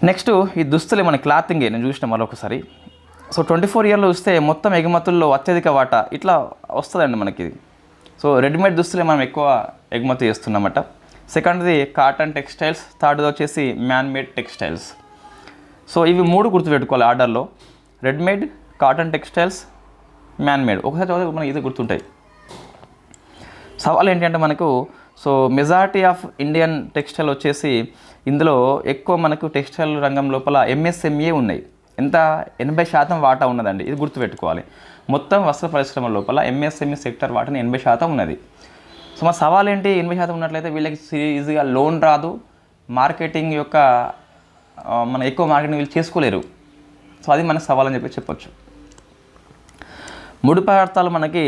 నెక్స్ట్ ఈ దుస్తులే మన క్లాతింగే నేను చూసిన మరొకసారి. సో 24 ఇయర్లో చూస్తే మొత్తం ఎగుమతుల్లో అత్యధిక వాటా ఇట్లా వస్తుందండి మనకి. సో రెడీమేడ్ దుస్తులే మనం ఎక్కువ ఎగుమతి చేస్తున్నమాట. సెకండ్ది కాటన్ టెక్స్టైల్స్, థర్డ్ది వచ్చేసి మ్యాన్ మేడ్ టెక్స్టైల్స్. సో ఇవి 3 గుర్తుపెట్టుకోవాలి ఆర్డర్లో: readymade, cotton textiles, man made. ఒకసారి చదివితే మనకి ఇది గుర్తుంటాయి. సవాల్ ఏంటంటే మనకు so majority of Indian textile వచ్చేసి ఇందులో ఎక్కువ మనకు టెక్స్టైల్ రంగం లోపల ఎంఎస్ఎంఈ ఉన్నాయి. ఎంత 80% వాటా ఉన్నదండి. ఇది గుర్తుపెట్టుకోవాలి. మొత్తం వస్త్ర పరిశ్రమ లోపల ఎంఎస్ఎంఈ సెక్టర్ వాటాని 80% ఉన్నది. సో మన సవాల్ ఏంటి? 80% ఉన్నట్లయితే వీళ్ళకి ఈజీగా లోన్ రాదు, మార్కెటింగ్ యొక్క మన ఎక్కువ మార్కెటింగ్ వీళ్ళు చేసుకోలేరు. సో అది మనకు సవాల్ అని చెప్పొచ్చు. ముడి పదార్థాలు మనకి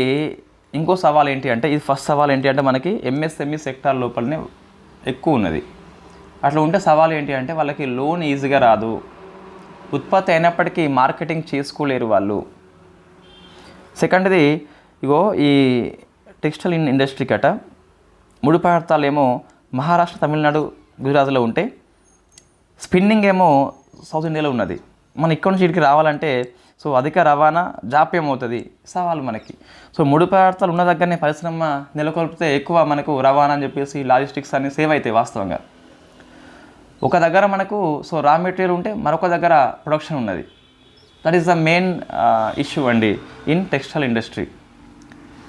ఇంకో సవాల్ ఏంటి అంటే, ఇది ఫస్ట్ సవాల్ ఏంటి అంటే మనకి ఎంఎస్ఎంఈ సెక్టార్ లోపలనే ఎక్కువ ఉన్నది. అట్లా ఉంటే సవాల్ ఏంటి అంటే వాళ్ళకి లోన్ ఈజీగా రాదు, ఉత్పత్తి అయినప్పటికీ మార్కెటింగ్ చేసుకోలేరు వాళ్ళు. సెకండ్ది ఇగో ఈ టెక్స్టైల్ ఇండస్ట్రీ కట ముడి పదార్థాలు ఏమో మహారాష్ట్ర, తమిళనాడు, గుజరాత్లో ఉంటే స్పిన్నింగ్ ఏమో సౌత్ ఇండియాలో ఉన్నది. మనం ఇక్కడ నుంచి ఇక్కడికి రావాలంటే సో అధిక రవాణా జాప్యం అవుతుంది, సవాలు మనకి. సో ముడి పదార్థాలు ఉన్న దగ్గరనే పరిశ్రమ నెలకొల్పితే ఎక్కువ మనకు రవాణా అని చెప్పేసి లాజిస్టిక్స్ అన్ని సేవ్ అవుతాయి. వాస్తవంగా ఒక దగ్గర మనకు సో రా మెటీరియల్ ఉంటే మరొక దగ్గర ప్రొడక్షన్ ఉన్నది. That is the main issue అండి ఇన్ టెక్స్టైల్ ఇండస్ట్రీ.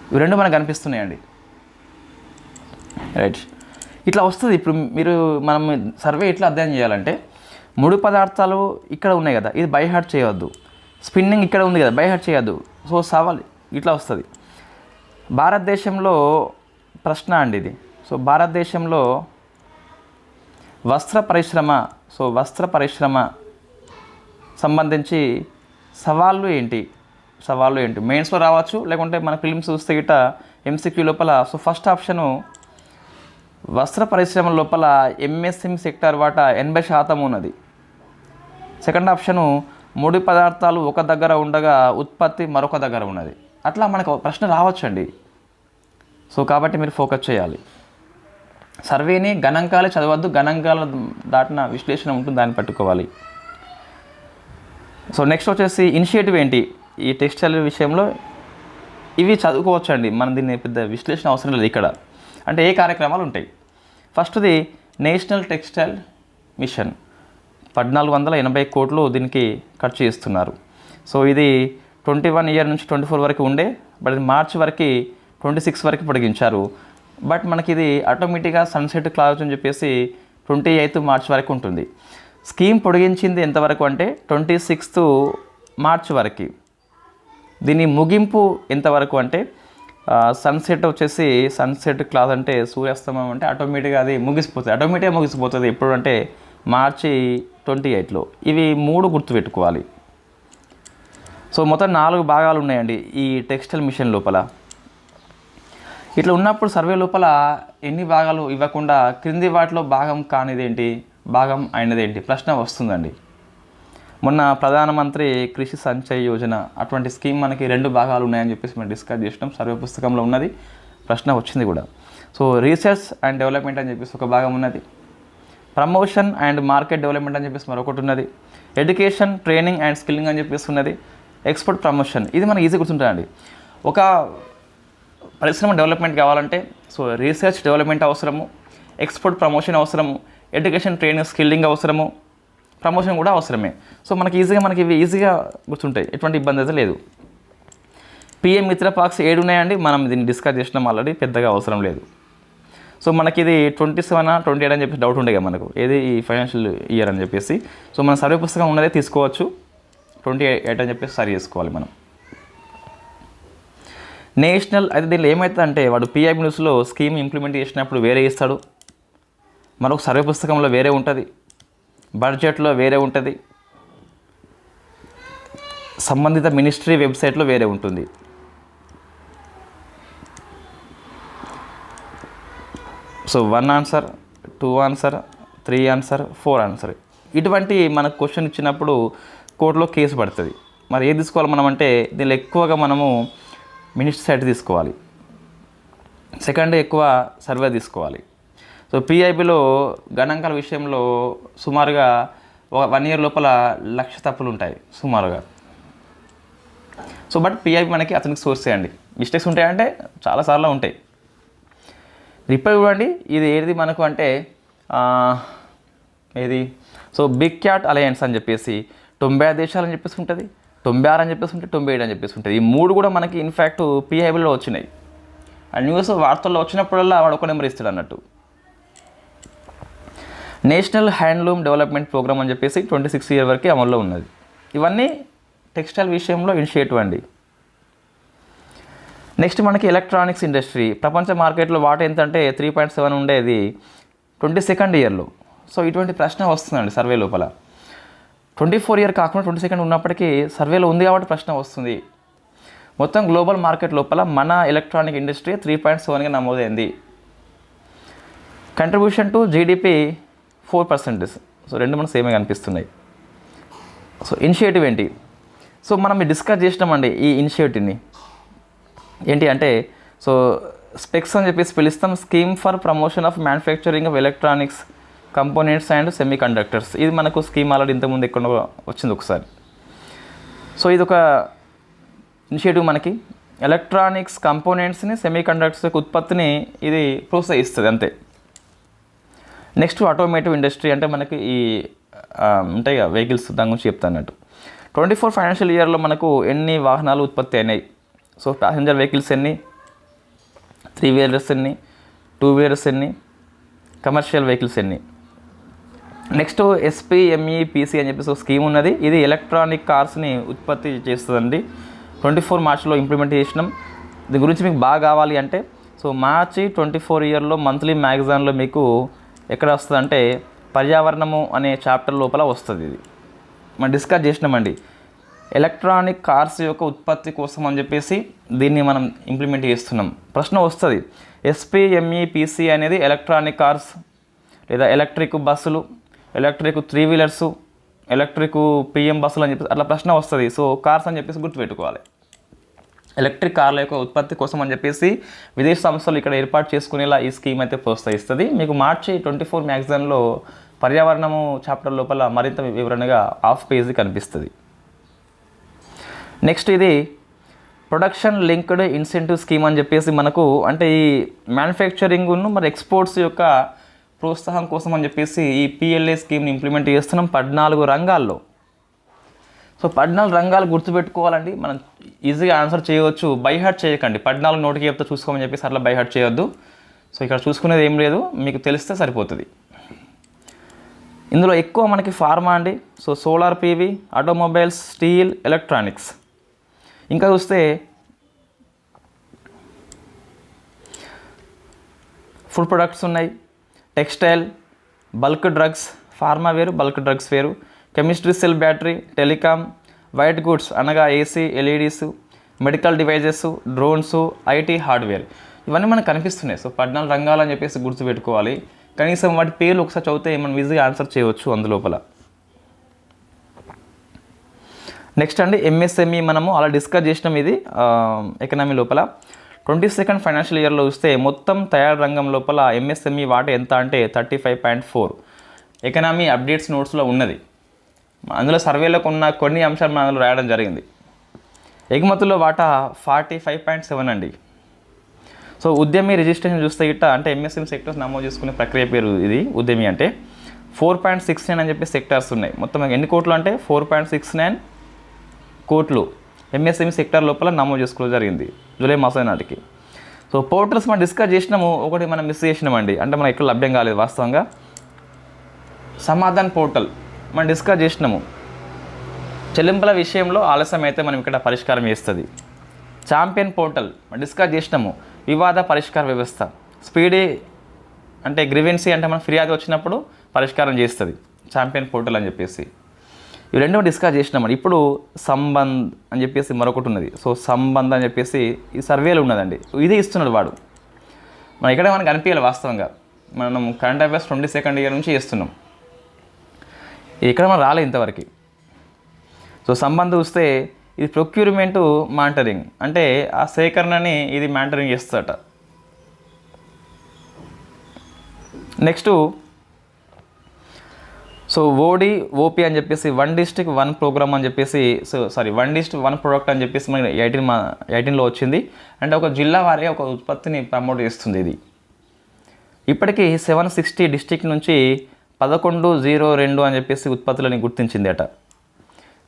ఇవి రెండు మనకు కనిపిస్తున్నాయండి. రైట్, ఇట్లా వస్తుంది. ఇప్పుడు మనం సర్వే ఇట్లా అధ్యయనం చేయాలంటే ముడి పదార్థాలు ఇక్కడ ఉన్నాయి కదా, ఇది బై హార్ట్ చేయవద్దు. స్పిన్నింగ్ ఇక్కడ ఉంది కదా, బై హార్ట్ చేయొద్దు. సో సవాల్ ఇట్లా వస్తుంది. భారతదేశంలో ప్రశ్న అండి ఇది. సో భారతదేశంలో వస్త్ర పరిశ్రమ సంబంధించి సవాళ్ళు ఏంటి? మెయిన్స్లో రావచ్చు, లేకుంటే మన ఫిల్మ్స్ చూస్తే గిట్ట ఎంసీక్యూ లోపల. సో ఫస్ట్ ఆప్షను వస్త్ర పరిశ్రమ లోపల ఎంఎస్ఎంఈ సెక్టార్ వాటా 80% ఉన్నది. సెకండ్ ఆప్షను ముడి పదార్థాలు ఒక దగ్గర ఉండగా ఉత్పత్తి మరొక దగ్గర ఉన్నది. అట్లా మనకు ప్రశ్న రావచ్చండి. సో కాబట్టి మీరు ఫోకస్ చేయాలి. సర్వేని గణాంకాలే చదవద్దు, గణాంకాల దాటిన విశ్లేషణ ఉంటుంది, దాన్ని పట్టుకోవాలి. సో నెక్స్ట్ వచ్చేసి ఇనిషియేటివ్ ఏంటి ఈ టెక్స్టైల్ విషయంలో? ఇవి చదువుకోవచ్చండి, మనం దీన్ని పెద్ద విశ్లేషణ అవసరం లేదు ఇక్కడ. అంటే ఏ కార్యక్రమాలు ఉంటాయి? ఫస్ట్ది నేషనల్ టెక్స్టైల్ మిషన్, 1480 కోట్లు దీనికి ఖర్చు చేస్తున్నారు. సో ఇది 21 ఇయర్ నుంచి 24 వరకు ఉండే, బట్ ఇది మార్చి వరకు 26 వరకు పొడిగించారు. బట్ మనకి ఇది ఆటోమేటిక్గా సన్సెట్ క్లాజ్ అని చెప్పేసి 28 మార్చ్ వరకు ఉంటుంది. స్కీమ్ పొడిగించింది ఎంతవరకు అంటే 26 మార్చ్ వరకు. దీని ముగింపు ఎంతవరకు అంటే సన్సెట్ వచ్చేసి, సన్సెట్ క్లాజ్ అంటే సూర్యాస్తమయం అంటే ఆటోమేటిక్గా అది ముగిసిపోతుంది. ఎప్పుడు అంటే మార్చి 28లో. ఇవి 3 గుర్తుపెట్టుకోవాలి. సో మొత్తం 4 భాగాలు ఉన్నాయండి ఈ టెక్స్టైల్ మిషన్ లోపల. ఇట్లా ఉన్నప్పుడు సర్వే లోపల ఎన్ని భాగాలు ఇవ్వకుండా క్రింది వాటిలో భాగం కానిదేంటి, భాగం అయినదేంటి ప్రశ్న వస్తుందండి. మొన్న ప్రధానమంత్రి కృషి సంచయ్ యోజన అటువంటి స్కీమ్ మనకి 2 భాగాలు ఉన్నాయని చెప్పేసి మనం డిస్కస్ చేసినాం. సర్వే పుస్తకంలో ఉన్నది, ప్రశ్న వచ్చింది కూడా. సో రీసెర్చ్ అండ్ డెవలప్మెంట్ అని చెప్పేసి ఒక భాగం ఉన్నది, ప్రమోషన్ అండ్ మార్కెట్ డెవలప్మెంట్ అని చెప్పేసి మరొకటి ఉన్నది, ఎడ్యుకేషన్, ట్రైనింగ్ అండ్ స్కిల్లింగ్ అని చెప్పేసి ఉన్నది, ఎక్స్పోర్ట్ ప్రమోషన్. ఇది మనకి ఈజీ గుర్తుంటుందండి. ఒక పరిశ్రమ డెవలప్మెంట్ కావాలంటే సో రీసెర్చ్ డెవలప్మెంట్ అవసరము, ఎక్స్పోర్ట్ ప్రమోషన్ అవసరము, ఎడ్యుకేషన్, ట్రైనింగ్, స్కిల్లింగ్ అవసరము, ప్రమోషన్ కూడా అవసరమే. సో మనకి ఇవి ఈజీగా గుర్తుంటాయి, ఎటువంటి ఇబ్బంది అయితే లేదు. పిఎం మిత్ర పార్క్స్ 7 ఉన్నాయండి, మనం దీన్ని డిస్కస్ చేసినాం ఆల్రెడీ, పెద్దగా అవసరం లేదు. సో మనకి ఇది 27 28 అని చెప్పేసి డౌట్ ఉండే కదా మనకు, ఏది ఈ ఫైనాన్షియల్ ఇయర్ అని చెప్పేసి. సో మన సర్వే పుస్తకం ఉన్నదే తీసుకోవచ్చు, 28 అని చెప్పేసి సరి చేసుకోవాలి మనం. నేషనల్ అయితే దీనిలో ఏమవుతుందంటే వాడు పిఐబి న్యూస్లో స్కీమ్ ఇంప్లిమెంట్ చేసినప్పుడు వేరే ఇస్తాడు, మరొక సర్వే పుస్తకంలో వేరే ఉంటుంది, బడ్జెట్లో వేరే ఉంటుంది, సంబంధిత మినిస్ట్రీ వెబ్సైట్లో వేరే ఉంటుంది. So 1 answer, 2 answer, 3 answer, 4 answer, ఇటువంటి మనకు క్వశ్చన్ ఇచ్చినప్పుడు కోర్టులో కేసు పడుతుంది. మరి ఏది తీసుకోవాలి మనం అంటే దీనిలో ఎక్కువగా మనము మినిస్ట్రీ సైట్ తీసుకోవాలి, సెకండ్ ఎక్కువ సర్వే తీసుకోవాలి. సో పిఐబిలో గణాంకాల విషయంలో సుమారుగా 1 ఇయర్ లోపల 1,00,000 తప్పులు ఉంటాయి సుమారుగా. సో బట్ పిఐబి మనకి అతనికి సోర్స్ చేయండి, మిస్టేక్స్ ఉంటాయంటే చాలాసార్లు ఉంటాయి, ఇప్పుడు చూడండి ఇది ఏది మనకు అంటే ఏది సో బిగ్ క్యాట్ అలయన్స్ అని చెప్పేసి 95 దేశాలు అని చెప్పేసి ఉంటుంది, 96 అని చెప్పేసి ఉంటుంది, 97 అని చెప్పేసి ఉంటుంది. ఈ 3 కూడా మనకి ఇన్ఫ్యాక్ట్ పిఐబిలో వచ్చినాయి. ఆ న్యూస్ వార్తల్లో వచ్చినప్పుడల్లా వాడు ఒక నెంబర్ ఇస్తాడు అన్నట్టు. నేషనల్ హ్యాండ్లూమ్ డెవలప్మెంట్ ప్రోగ్రామ్ అని చెప్పేసి 26 ఇయర్ వరకు అమల్లో ఉన్నది. ఇవన్నీ టెక్స్టైల్ విషయంలో ఇనిషియేటివ్ అండి. నెక్స్ట్ మనకి ఎలక్ట్రానిక్స్ ఇండస్ట్రీ ప్రపంచ మార్కెట్లో వాటా ఎంత అంటే 3.7 ఉండేది 22nd ఇయర్లో. సో ఇటువంటి ప్రశ్న వస్తుందండి సర్వే లోపల. 24 ఇయర్ కాకుండా 22nd ఉన్నప్పటికీ సర్వేలో ఉంది కాబట్టి ప్రశ్న వస్తుంది. మొత్తం గ్లోబల్ మార్కెట్ లోపల మన ఎలక్ట్రానిక్ ఇండస్ట్రీ 3.7గా నమోదైంది. Contribution to GDP 4%. సో రెండు మనకు సేమే కనిపిస్తున్నాయి. సో ఇనిషియేటివ్ ఏంటి? సో మనం డిస్కస్ చేసినామండి ఈ ఇనిషియేటివ్ని. ఏంటి అంటే సో స్పెక్స్ అని చెప్పేసి పిలుస్తాం, scheme for promotion of manufacturing of electronics components and semi conductors. ఇది మనకు స్కీమ్ ఆల్రెడీ ఇంతకుముందు ఎక్కడ వచ్చింది ఒకసారి. సో ఇది ఒక ఇనిషియేటివ్ మనకి ఎలక్ట్రానిక్స్ కంపోనెంట్స్ని సెమీ కండక్టర్స్ యొక్క ఉత్పత్తిని ఇది ప్రోత్సహిస్తుంది అంతే. నెక్స్ట్ ఆటోమేటివ్ ఇండస్ట్రీ అంటే మనకి ఈ ఉంటాయి కదా వెహికల్స్, దాని గురించి చెప్తాను అన్నట్టు. 24 ఫైనాన్షియల్ ఇయర్లో మనకు ఎన్ని వాహనాలు ఉత్పత్తి అయినాయి? సో ప్యాసింజర్ వెహికల్స్ ఎన్ని, 3 వీలర్స్ ఎన్ని, 2 వీలర్స్ ఎన్ని, కమర్షియల్ వెహికల్స్ ఎన్ని. నెక్స్ట్ SPMEPC అని చెప్పేసి ఒక స్కీమ్ ఉన్నది. ఇది ఎలక్ట్రానిక్ కార్స్ని ఉత్పత్తి చేస్తుందండి. 24 మార్చ్లో ఇంప్లిమెంట్ చేసినాం. దీని గురించి మీకు బాగా కావాలి అంటే సో మార్చి 24 ఇయర్లో మంత్లీ మ్యాగజైన్లో మీకు ఎక్కడ వస్తుంది అంటే పర్యావరణము అనే చాప్టర్ లోపల వస్తుంది. ఇది మనం డిస్కస్ చేసినామండి. ఎలక్ట్రానిక్ కార్స్ యొక్క ఉత్పత్తి కోసం అని చెప్పేసి దీన్ని మనం ఇంప్లిమెంట్ చేస్తున్నాం. ప్రశ్న వస్తుంది, SPMEPC అనేది ఎలక్ట్రానిక్ కార్స్ లేదా ఎలక్ట్రిక్ బస్సులు, ఎలక్ట్రిక్ 3 వీలర్సు, ఎలక్ట్రిక్ PM బస్సులు అని చెప్పేసి అట్లా ప్రశ్న వస్తుంది. సో కార్స్ అని చెప్పేసి గుర్తుపెట్టుకోవాలి. ఎలక్ట్రిక్ కార్ల యొక్క ఉత్పత్తి కోసం అని చెప్పేసి విదేశీ సంస్థలు ఇక్కడ ఏర్పాటు చేసుకునేలా ఈ స్కీమ్ అయితే ప్రోత్సహిస్తుంది. మీకు మార్చి 24 మ్యాగజైన్లో పర్యావరణము చాప్టర్ లోపల మరింత వివరణగా హాఫ్ పేజీ కనిపిస్తుంది. నెక్స్ట్ ఇది ప్రొడక్షన్ లింక్డ్ ఇన్సెంటివ్ స్కీమ్ అని చెప్పేసి మనకు అంటే ఈ మ్యానుఫ్యాక్చరింగ్ను మరి ఎక్స్పోర్ట్స్ యొక్క ప్రోత్సాహం కోసం అని చెప్పేసి ఈ PLA స్కీమ్ని ఇంప్లిమెంట్ చేస్తున్నాం 14 రంగాల్లో. సో 14 రంగాలు గుర్తుపెట్టుకోవాలండి. మనం ఈజీగా ఆన్సర్ చేయవచ్చు. బై హార్ట్ చేయకండి. 14 నోటికి చెప్తే చూసుకోమని చెప్పేసి అట్లా బై హార్ట్ చేయొద్దు. సో ఇక్కడ చూసుకునేది ఏం లేదు, మీకు తెలిస్తే సరిపోతుంది. ఇందులో ఎక్కువ మనకి ఫార్మా అండి. So solar PV, automobiles, steel, electronics. ఇంకా చూస్తే ఫుడ్ ప్రొడక్ట్స్ ఉన్నాయి, టెక్స్టైల్, బల్క్ డ్రగ్స్, ఫార్మా వేరు, బల్క్ డ్రగ్స్ వేరు, chemistry, cell battery, telecom, white goods అనగా AC, LEDs, medical devices, drones, IT hardware. ఇవన్నీ మనకు కనిపిస్తున్నాయి. సో 14 రంగాలు అని చెప్పేసి గుర్తుపెట్టుకోవాలి. కనీసం వాటి పేర్లు ఒకసారి చదివితే మనం ఈజీగా ఆన్సర్ చేయవచ్చు అందులోపల. నెక్స్ట్ అండి MSME మనము అలా డిస్కస్ చేసినాం. ఇది ఎకనామీ లోపల 22nd ఫైనాన్షియల్ ఇయర్లో చూస్తే మొత్తం తయారు రంగం లోపల MSME వాటా ఎంత అంటే 35.4. ఎకనామీ అప్డేట్స్ నోట్స్లో ఉన్నది. అందులో సర్వేలోకి ఉన్న కొన్ని అంశాలు మనం అందులో రాయడం జరిగింది. ఎగుమతుల్లో వాటా 45.7 అండి. సో ఉద్యమి రిజిస్ట్రేషన్ చూస్తే ఇట్లా అంటే MSME సెక్టర్స్ నమోదు చేసుకునే ప్రక్రియ పేరు ఇది ఉద్యమి అంటే 4.69 అని చెప్పి సెక్టార్స్ ఉన్నాయి. మొత్తం ఎన్ని కోట్లు అంటే 4.69 కోట్లు MSME సెక్టార్ లోపల నమోదు చేసుకోవడం జరిగింది జూలై మాసం నాటికి. సో పోర్టల్స్ మనం డిస్కస్ చేసినాము, ఒకటి మనం మిస్ చేసినామండి, అంటే మనకి ఎక్కడ లభ్యం కాలేదు వాస్తవంగా. సమాధాన్ పోర్టల్ మనం డిస్కస్ చేసినాము. చెల్లింపుల విషయంలో ఆలస్యం అయితే మనం ఇక్కడ పరిష్కారం చేస్తుంది. ఛాంపియన్ పోర్టల్ మనం డిస్కస్ చేసినాము, వివాద పరిష్కార వ్యవస్థ. స్పీడీ అంటే గ్రీవెన్సీ అంటే మనం ఫిర్యాదు వచ్చినప్పుడు పరిష్కారం చేస్తుంది ఛాంపియన్ పోర్టల్ అని చెప్పేసి. ఇవి రెండో డిస్కస్ చేసినామండి. ఇప్పుడు సంబంధ్ అని చెప్పేసి మరొకటి ఉన్నది. సో సంబంధ్ అని చెప్పేసి ఈ సర్వేలో ఉన్నదండి. ఇది ఇస్తున్నాడు వాడు. మనం ఇక్కడ మనకు అనిపించాలి వాస్తవంగా. మనం కరెంట్ అఫైర్స్ 22nd ఇయర్ నుంచి చేస్తున్నాం. ఇక్కడ మనం రాలేదు ఇంతవరకు. సో సంబంధం చూస్తే ఇది ప్రొక్యూర్మెంట్ మానిటరింగ్ అంటే ఆ సేకరణని ఇది మానిటరింగ్ చేస్తుందట. నెక్స్ట్ సో OD-OP అని చెప్పేసి 1 district 1 program అని చెప్పేసి 1 district 1 product అని చెప్పేసి మనకి 18లో వచ్చింది. అంటే ఒక జిల్లా వారి ఒక ఉత్పత్తిని ప్రమోట్ చేస్తుంది ఇది. ఇప్పటికీ 760 డిస్టిక్ నుంచి 1102 అని చెప్పేసి ఉత్పత్తులని గుర్తించింది అట.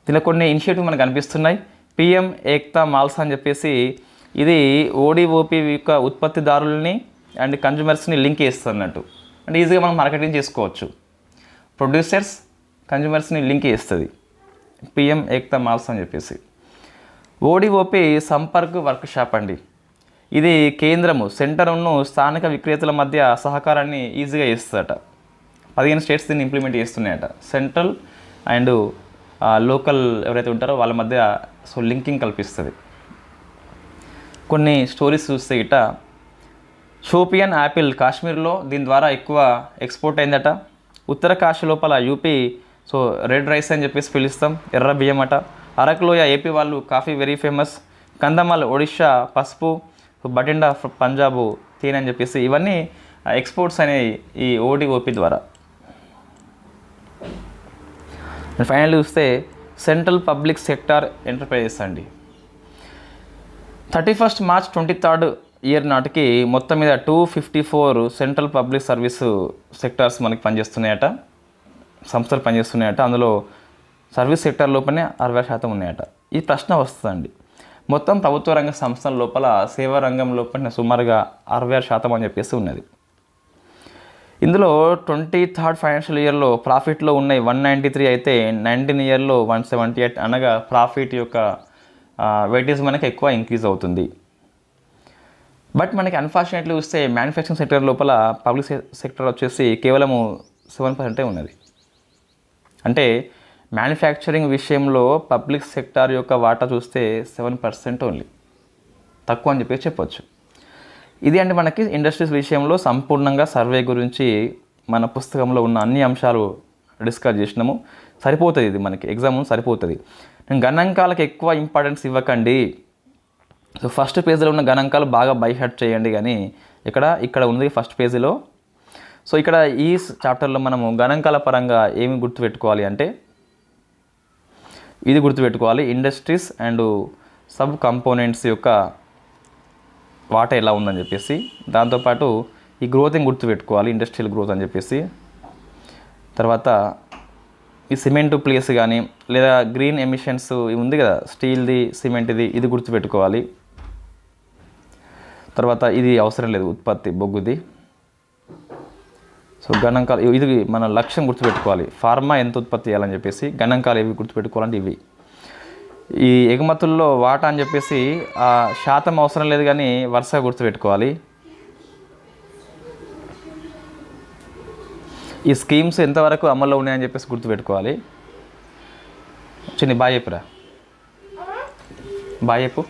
దీనిలో కొన్ని ఇనిషియేటివ్ మనకు కనిపిస్తున్నాయి. పిఎం ఏక్తా మాల్స్ అని చెప్పేసి ఇది ఓడిఓపి యొక్క ఉత్పత్తిదారులని అండ్ కన్జ్యూమర్స్ని లింక్ చేస్తుంది అన్నట్టు. అంటే ఈజీగా మనం మార్కెటింగ్ చేసుకోవచ్చు. ప్రొడ్యూసర్స్ కన్జ్యూమర్స్ని లింక్ చేస్తుంది పిఎం ఏక్తా మాల్స్ అని చెప్పేసి. ఓడిఓపి సంపర్క్ వర్క్షాప్ అండి. ఇది కేంద్రము సెంటర్ను స్థానిక విక్రేతల మధ్య సహకారాన్ని ఈజీగా చేస్తుందట. 15 స్టేట్స్ దీన్ని ఇంప్లిమెంట్ చేస్తున్నాయట. సెంట్రల్ అండ్ లోకల్ ఎవరైతే ఉంటారో వాళ్ళ మధ్య లింకింగ్ కల్పిస్తుంది. కొన్ని స్టోరీస్ చూస్తే ఇట షోపియన్ యాపిల్ కాశ్మీర్లో దీని ద్వారా ఎక్కువ ఎక్స్పోర్ట్ అయిందట. ఉత్తర కాశీ లోపల యూపీ రెడ్ రైస్ అని చెప్పేసి పిలుస్తాం, ఎర్ర బియ్యం అట. అరకులోయ ఏపీ వాళ్ళు coffee very famous. Kandhamal Odisha పసుపు, బటిండా పంజాబు తేనె అని చెప్పేసి ఇవన్నీ ఎక్స్పోర్ట్స్ అనేవి ఈ ఓడిఓపి ద్వారా. ఫైనల్ చూస్తే సెంట్రల్ పబ్లిక్ సెక్టార్ ఎంటర్ప్రైజెస్ అండి. 31 మార్చ్ 2023 ఇయర్ నాటికి మొత్తం మీద 254 సెంట్రల్ పబ్లిక్ సర్వీస్ సెక్టార్స్ మనకి పనిచేస్తున్నాయట, సంస్థలు పనిచేస్తున్నాయట. అందులో సర్వీస్ సెక్టార్ లోపలనే 60% ఉన్నాయట. ఈ ప్రశ్న వస్తుందండి. మొత్తం ప్రభుత్వ రంగ సంస్థల లోపల సేవా రంగం లోపల సుమారుగా 66% అని చెప్పేసి ఉన్నది. ఇందులో 23rd ఫైనాన్షియల్ ఇయర్లో ప్రాఫిట్లో ఉన్నాయి 193 అయితే 19 ఇయర్లో 178, అనగా ప్రాఫిట్ యొక్క వెయిటేజ్ మనకి ఎక్కువ ఇంక్రీజ్ అవుతుంది. బట్ మనకి అన్ఫార్చునేట్లీ చూస్తే మ్యానుఫ్యాక్చరింగ్ సెక్టర్ లోపల పబ్లిక్ సెక్టర్ వచ్చేసి కేవలము 7% ఉన్నది. అంటే మ్యానుఫ్యాక్చరింగ్ విషయంలో పబ్లిక్ సెక్టార్ యొక్క వాటా చూస్తే 7% ఓన్లీ, తక్కువ అని చెప్పి చెప్పొచ్చు. ఇది అంటే మనకి ఇండస్ట్రీస్ విషయంలో సంపూర్ణంగా సర్వే గురించి మన పుస్తకంలో ఉన్న అన్ని అంశాలు డిస్కస్ చేసినాము. సరిపోతుంది, ఇది మనకి ఎగ్జామ్ సరిపోతుంది. నేను గణాంకాలకు ఎక్కువ ఇంపార్టెన్స్ ఇవ్వకండి. ఫస్ట్ పేజీలో ఉన్న గణాంకాలు బాగా బై హార్ట్ చేయండి. కానీ ఇక్కడ ఉంది ఫస్ట్ పేజీలో. ఇక్కడ ఈ చాప్టర్లో మనము గణాంకాల పరంగా ఏమి గుర్తుపెట్టుకోవాలి అంటే ఇది గుర్తుపెట్టుకోవాలి. ఇండస్ట్రీస్ అండ్ సబ్ కంపోనెంట్స్ యొక్క వాటా ఎలా ఉందని చెప్పేసి, దాంతోపాటు ఈ గ్రోత్ని గుర్తుపెట్టుకోవాలి, ఇండస్ట్రియల్ గ్రోత్ అని చెప్పేసి. తర్వాత ఈ సిమెంట్ ప్లేస్ కానీ లేదా గ్రీన్ ఎమిషన్స్ ఉంది కదా, స్టీల్ది సిమెంట్ది, ఇది గుర్తుపెట్టుకోవాలి. తర్వాత ఇది అవసరం లేదు, ఉత్పత్తి బొగ్గుది. గణాంకాలు ఇది మన లక్ష్యం గుర్తుపెట్టుకోవాలి. ఫార్మా ఎంత ఉత్పత్తి చేయాలని చెప్పేసి. గణాంకాలు ఏవి గుర్తుపెట్టుకోవాలంటే ఇవి. ఈ ఎగుమతుల్లో వాటా అని చెప్పేసి ఆ శాతం అవసరం లేదు, కానీ వరుసగా గుర్తుపెట్టుకోవాలి. ఈ స్కీమ్స్ ఎంతవరకు అమల్లో ఉన్నాయని చెప్పేసి గుర్తుపెట్టుకోవాలి. చిన్న బాయ్ చెప్పురా, బాయ్ చెప్పు.